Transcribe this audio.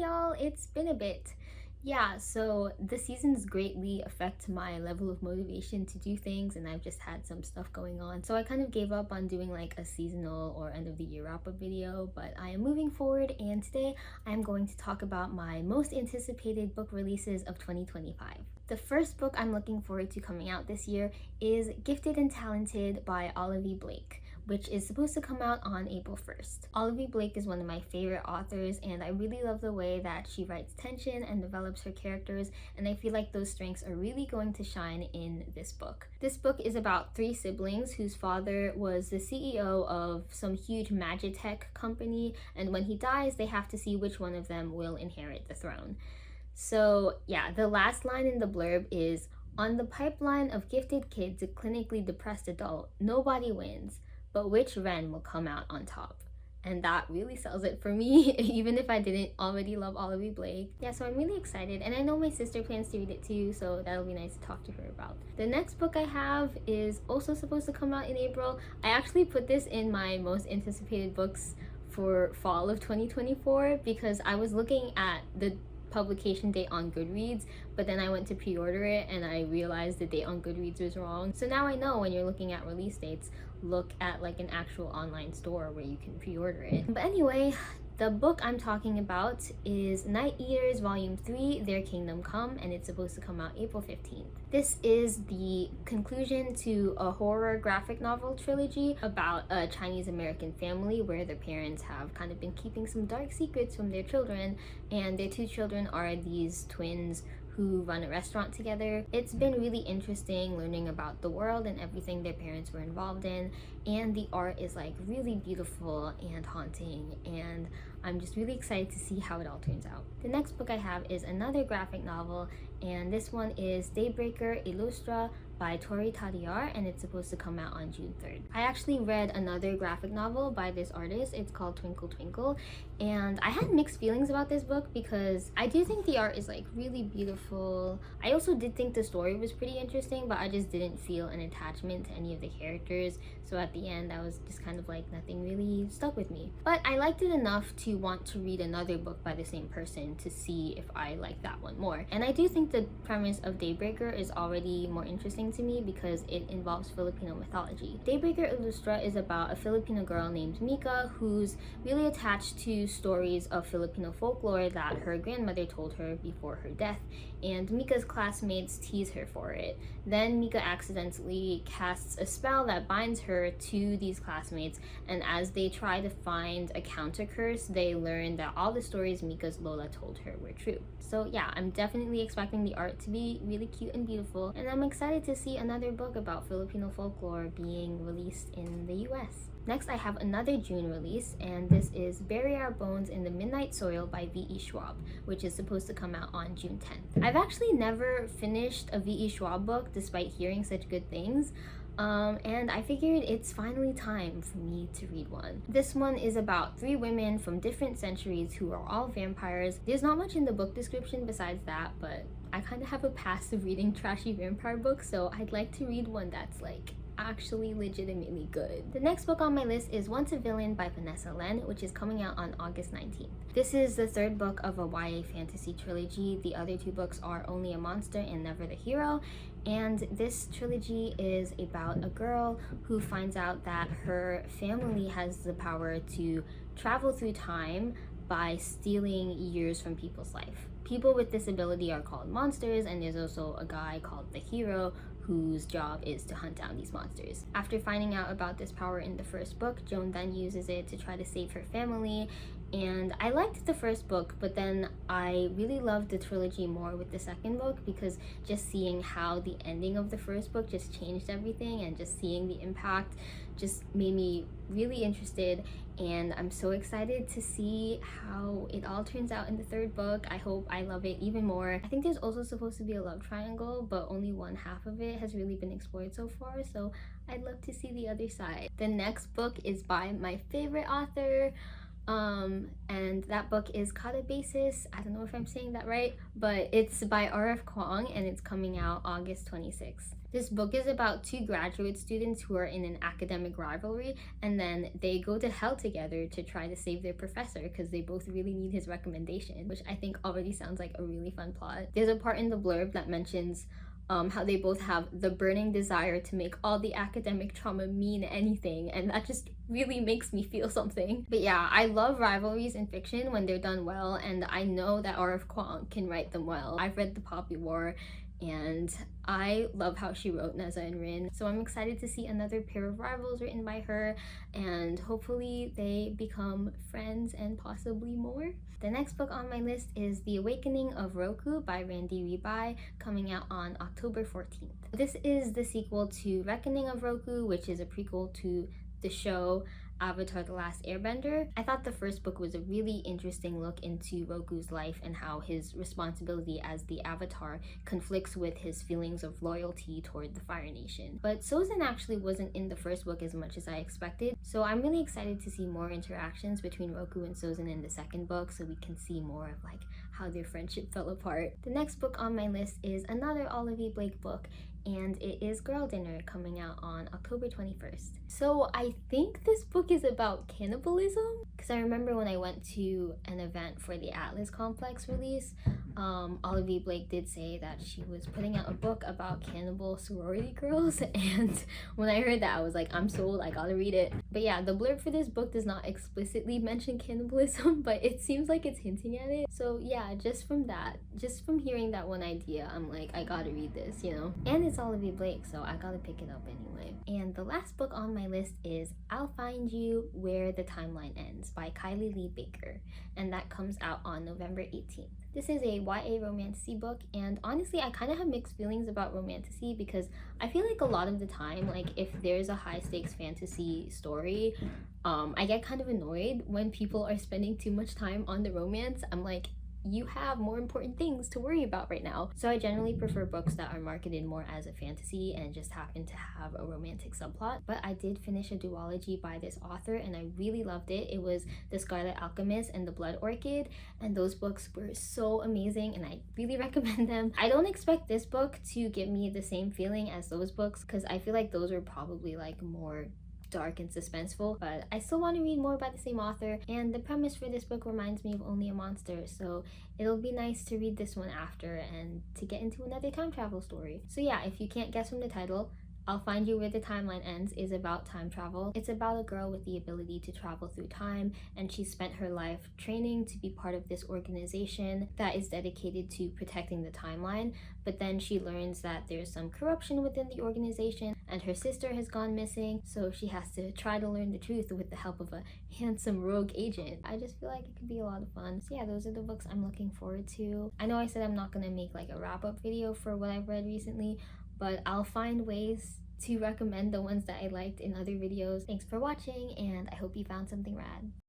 y'all, it's been a bit. Yeah, so the seasons greatly affect my level of motivation to do things, and I've just had some stuff going on. So I kind of gave up on doing like a seasonal or end of the year wrap up video, but I am moving forward, and today I'm going to talk about my most anticipated book releases of 2025. The first book I'm looking forward to coming out this year is Gifted and Talented by Olivia Blake, which is supposed to come out on April 1st. Olivia Blake is one of my favorite authors, and I really love the way that she writes tension and develops her characters, and I feel like those strengths are really going to shine in this book. This book is about three siblings whose father was the CEO of some huge magitech company, and when he dies, they have to see which one of them will inherit the throne. So yeah, the last line in the blurb is, "On the pipeline of gifted kid to clinically depressed adult, nobody wins, but which Ren will come out on top?" And that really sells it for me, even if I didn't already love Olivia Blake. Yeah, so I'm really excited, and I know my sister plans to read it too, so that'll be nice to talk to her about. The next book I have is also supposed to come out in April. I actually put this in my most anticipated books for fall of 2024 because I was looking at the publication date on Goodreads, but then I went to pre-order it and I realized the date on Goodreads was wrong. So now I know when you're looking at release dates, look at like an actual online store where you can pre-order it. But anyway, the book I'm talking about is Night Eaters Volume 3, Their Kingdom Come, and it's supposed to come out April 15th. This is the conclusion to a horror graphic novel trilogy about a Chinese American family where their parents have kind of been keeping some dark secrets from their children, and their two children are these twins who run a restaurant together. It's been really interesting learning about the world and everything their parents were involved in, and the art is like really beautiful and haunting, and I'm just really excited to see how it all turns out. The next book I have is another graphic novel, and this one is Daybreaker Illustra by Tori Tadiar, and it's supposed to come out on June 3rd. I actually read another graphic novel by this artist. It's called Twinkle Twinkle, and I had mixed feelings about this book because I do think the art is like really beautiful. I also did think the story was pretty interesting, but I just didn't feel an attachment to any of the characters, so at the end I was just kind of like, nothing really stuck with me. But I liked it enough to want to read another book by the same person to see if I like that one more. And I do think the premise of Daybreaker is already more interesting to me because it involves Filipino mythology. Daybreaker Illustra is about a Filipino girl named Mika who's really attached to stories of Filipino folklore that her grandmother told her before her death, and Mika's classmates tease her for it. Then Mika accidentally casts a spell that binds her to these classmates, and as they try to find a counter curse, they learn that all the stories Mika's Lola told her were true. So yeah, I'm definitely expecting the art to be really cute and beautiful, and I'm excited to see another book about Filipino folklore being released in the US. Next, I have another June release, and this is Bury Our Bones in the Midnight Soil by V.E. Schwab, which is supposed to come out on June 10th. I've actually never finished a V.E. Schwab book despite hearing such good things, and I figured it's finally time for me to read one. This one is about three women from different centuries who are all vampires. There's not much in the book description besides that, but I kind of have a past of reading trashy vampire books, so I'd like to read one that's like actually legitimately good. The next book on my list is Once a Villain by Vanessa Len, which is coming out on August 19th. This is the third book of a YA fantasy trilogy. The other two books are Only a Monster and Never the Hero, and this trilogy is about a girl who finds out that her family has the power to travel through time by stealing years from people's life. People with this ability are called monsters, and there's also a guy called the hero whose job is to hunt down these monsters. After finding out about this power in the first book, Joan then uses it to try to save her family, and I liked the first book, but then I really loved the trilogy more with the second book because just seeing how the ending of the first book just changed everything, and just seeing the impact just made me really interested, and I'm so excited to see how it all turns out in the third book. I hope I love it even more. I think there's also supposed to be a love triangle, but only one half of it has really been explored so far, so I'd love to see the other side. The next book is by my favorite author, and that book is Catabasis. I don't know if I'm saying that right, but it's by R.F. Kuang, and it's coming out August 26th. This book is about two graduate students who are in an academic rivalry, and then they go to hell together to try to save their professor because they both really need his recommendation, which I think already sounds like a really fun plot. There's a part in the blurb that mentions how they both have the burning desire to make all the academic trauma mean anything, and that just really makes me feel something. But yeah, I love rivalries in fiction when they're done well, and I know that R.F. Kuang can write them well. I've read The Poppy War, and I love how she wrote Neza and Rin, so I'm excited to see another pair of rivals written by her, and hopefully they become friends and possibly more. The next book on my list is The Awakening of Roku by Randy Ribai, coming out on October 14th. This is the sequel to Reckoning of Roku, which is a prequel to the show Avatar: The Last Airbender. I thought the first book was a really interesting look into Roku's life and how his responsibility as the Avatar conflicts with his feelings of loyalty toward the Fire Nation. But Sozin actually wasn't in the first book as much as I expected, so I'm really excited to see more interactions between Roku and Sozin in the second book, so we can see more of like how their friendship fell apart. The next book on my list is another Olivia Blake book, and it is Girl Dinner, coming out on October 21st. So I think this book is about cannibalism, because I remember when I went to an event for the Atlas Complex release, Olivia Blake did say that she was putting out a book about cannibal sorority girls, and when I heard that I was like, I'm sold, I gotta read it. But yeah, the blurb for this book does not explicitly mention cannibalism, but it seems like it's hinting at it. So yeah, just from hearing that one idea, I'm like, I gotta read this, you know? And it's Olivia Blake, so I gotta pick it up anyway. And the last book on my list is I'll Find You Where the Timeline Ends by Kylie Lee Baker, and that comes out on November 18th. This is a YA romantasy book, and honestly I kind of have mixed feelings about romantasy because I feel like a lot of the time, like if there's a high stakes fantasy story, I get kind of annoyed when people are spending too much time on the romance. I'm like, you have more important things to worry about right now. So I generally prefer books that are marketed more as a fantasy and just happen to have a romantic subplot. But I did finish a duology by this author and I really loved it. It was The Scarlet Alchemist and The Blood Orchid, and those books were so amazing and I really recommend them. I don't expect this book to give me the same feeling as those books because I feel like those were probably like more dark and suspenseful, but I still want to read more by the same author, and the premise for this book reminds me of Only a Monster, so it'll be nice to read this one after and to get into another time travel story. So yeah, if you can't guess from the title, I'll Find You Where the Timeline Ends is about time travel. It's about a girl with the ability to travel through time, and she spent her life training to be part of this organization that is dedicated to protecting the timeline, but then she learns that there's some corruption within the organization and her sister has gone missing, so she has to try to learn the truth with the help of a handsome rogue agent. I just feel like it could be a lot of fun. So yeah, those are the books I'm looking forward to. I know I said I'm not gonna make like a wrap-up video for what I've read recently, but I'll find ways to recommend the ones that I liked in other videos. Thanks for watching, and I hope you found something rad.